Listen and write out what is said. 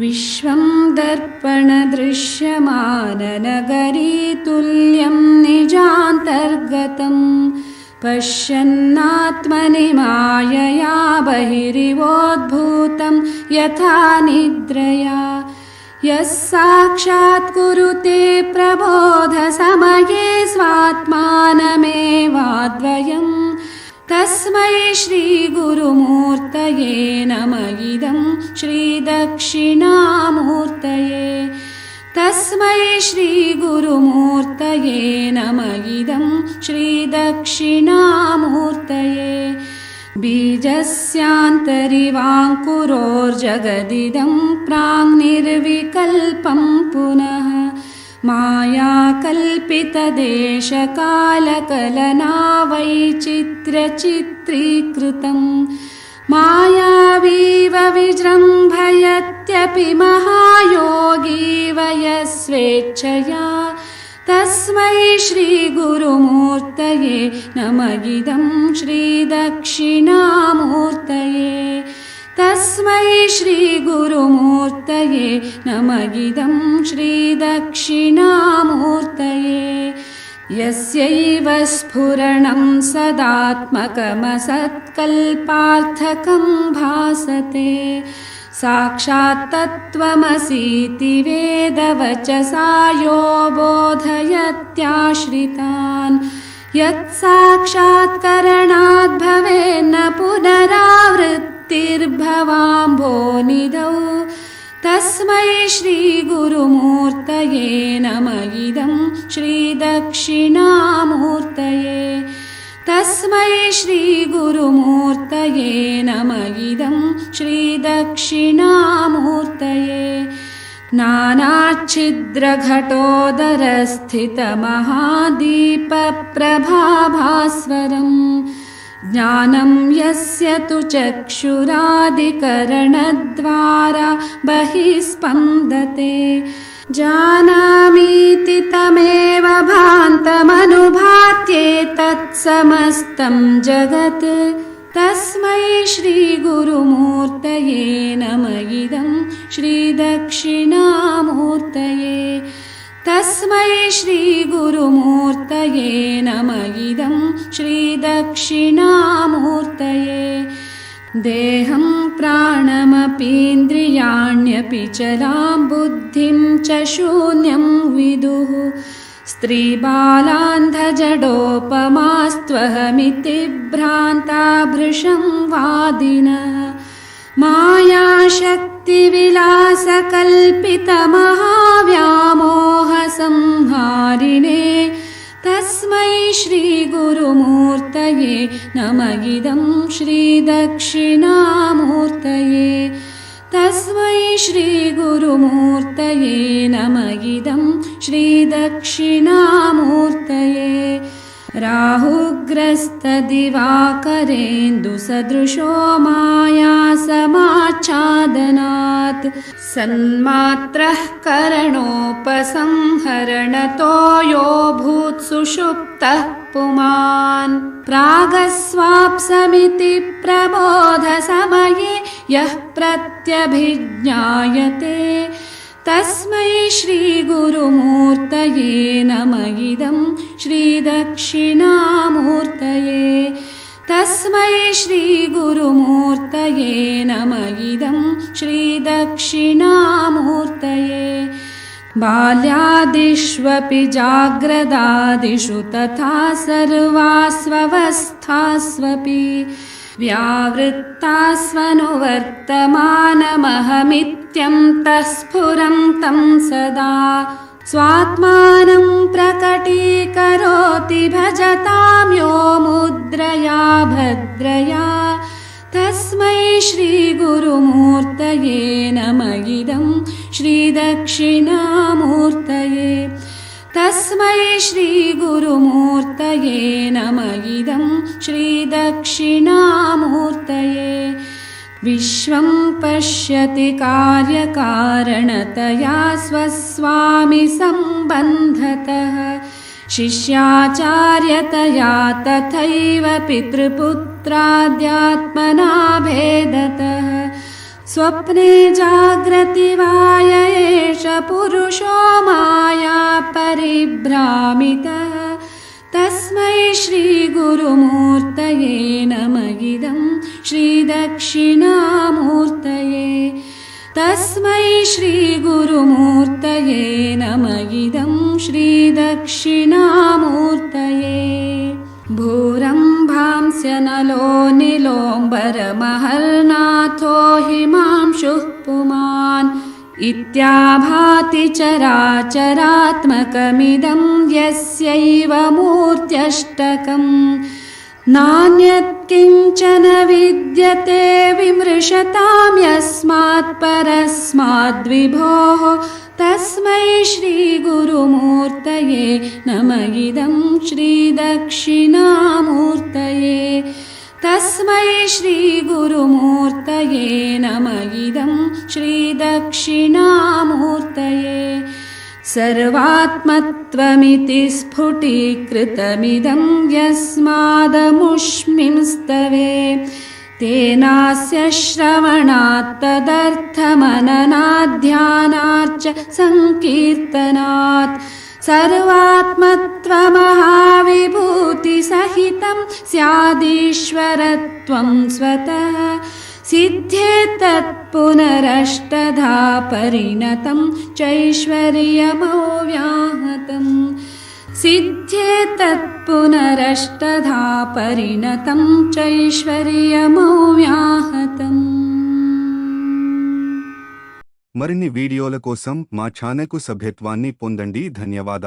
विश्वं दर्पणदृश्यमाननगरीतुल्यं निजान्तर्गतं पश्यन्नात्मनि मायया बहिरिवोद्भूतं यथा निद्रया यः साक्षात् कुरुते प्रबोधसमये स्वात्मानमेवाद्वयम् तस्मै श्रीगुरुमूर्तये नमः इदं श्रीदक्षिणामूर्तये तस्मै श्रीगुरुमूर्तये नमः इदं श्रीदक्षिणामूर्तये बीजस्यान्तरिवाङ्कुरोर्जगदिदं प्राङ्निर्विकल्पं पुनः मायाकल्पितदेशकालकलनावैचित्र्यचित्रीकृतं मायावीव विजृम्भयत्यपि महायोगीव यः स्वेच्छया तस्मै श्रीगुरुमूर्तये नमः इदं श्रीदक्षिणामूर्तये तस्मै श्रीगुरुमूर्तये नमः इदं श्रीदक्षिणामूर्तये यस्यैव स्फुरणं सदात्मकमसत्कल्पार्थकं भासते साक्षात् तत्त्वमसीति वेदवचसा यो बोधयत्याश्रितान् यत्साक्षात्करणाद् भवेन्न पुनरावृत्तिर्भवाम्भोनिधौ तस्मै श्रीगुरुमूर्तये नमः इदं श्रीदक्षिणामूर्तये तस्मै श्रीगुरुमूर्तये नमः इदं श्रीदक्षिणामूर्तये नानाच्छिद्रघटोदरस्थितमहादीपप्रभाभास्वरम् ज्ञानं यस्य तु चक्षुरादिकरणद्वारा बहिः स्पन्दते जानामीति तमेव भान्तमनुभात्येतत्समस्तं जगत् तस्मै श्रीगुरुमूर्तये नमः इदं श्रीदक्षिणामूर्तये तस्मै श्रीगुरुमूर्तये नमः इदं श्रीदक्षिणामूर्तये देहं प्राणमपीन्द्रियाण्यपि चलां बुद्धिं च शून्यं विदुः स्त्रीबालान्धजडोपमास्त्वहमिति भ्रान्ता भृशं वादिनः मायाशक्तिविलासकल्पितमहाव्यामोहसंहारिणे तस्मै श्रीगुरुमूर्तये नमः इदं श्रीदक्षिणामूर्तये तस्मै श्रीगुरुमूर्तये नमः इदं श्रीदक्षिणामूर्तये राहुग्रस्तदिवाकरेन्दुसदृशो मायासमाच्छादनात् सन्मात्रः करणोपसंहरणतो यो भूत्सुषुप्तः पुमान् प्रागस्वाप्समिति प्रबोधसमये यः प्रत्यभिज्ञायते तस्मै श्रीगुरुमूर्तये नमः इदं श्रीदक्षिणामूर्तये तस्मै श्रीगुरुमूर्तये नमः इदं श्रीदक्षिणामूर्तये बाल्यादिष्वपि जाग्रदादिषु तथा सर्वास्वस्थास्वपि व्यावृत्तास्वनुवर्तमानमहमित्यन्तः स्फुरं तं सदा स्वात्मानं प्रकटीकरोति भजतां यो मुद्रया भद्रया तस्मै श्रीगुरुमूर्तये नमः इदं श्रीदक्षिणामूर्तये तस्मै श्रीगुरुमूर्तये नमः इदं श्रीदक्षिणामूर्तये विश्वं पश्यति कार्यकारणतया स्वस्वामि सम्बन्धतः शिष्याचार्यतया तथैव पितृपुत्राद्यात्मना भेदतः स्वप्ने जाग्रति वा य एष पुरुषो माया परिभ्रामितः तस्मै श्रीगुरुमूर्तये नमः इदं श्रीदक्षिणामूर्तये तस्मै श्रीगुरुमूर्तये नमः इदं श्रीदक्षिणामूर्तये भूरम्भांस्य नलो नीलोऽम्बरमहर्नाथो हिमांशुः पुमान् इत्याभाति चराचरात्मकमिदं यस्यैव मूर्त्यष्टकम् नान्यत्किञ्चन विद्यते विमृशतां यस्मात् परस्माद्विभोः तस्मै श्रीगुरुमूर्तये नमः इदं श्रीदक्षिणामूर्तये तस्मै श्रीगुरुमूर्तये नमः इदं श्रीदक्षिणामूर्तये सर्वात्मत्वमिति स्फुटीकृतमिदं यस्मादमुष्मिंस्तवे तेनास्य श्रवणात् तदर्थमननाध्यानाच्च सङ्कीर्तनात् सर्वात्मत्वमहाविभूतिसहितं स्यादीश्वरत्वं स्वतः सिद्ध्येतत्पुनरष्टधा परिणतं चैश्वर्यमव्याहतम् सिद्ध्येतत्पुनरष्टधा परिणतं चैश्वर्यमव्याहतम् మరిన్ని వీడియోల కోసం మా ఛానల్కు సభ్యత్వాన్ని పొందండి. ధన్యవాదాలు.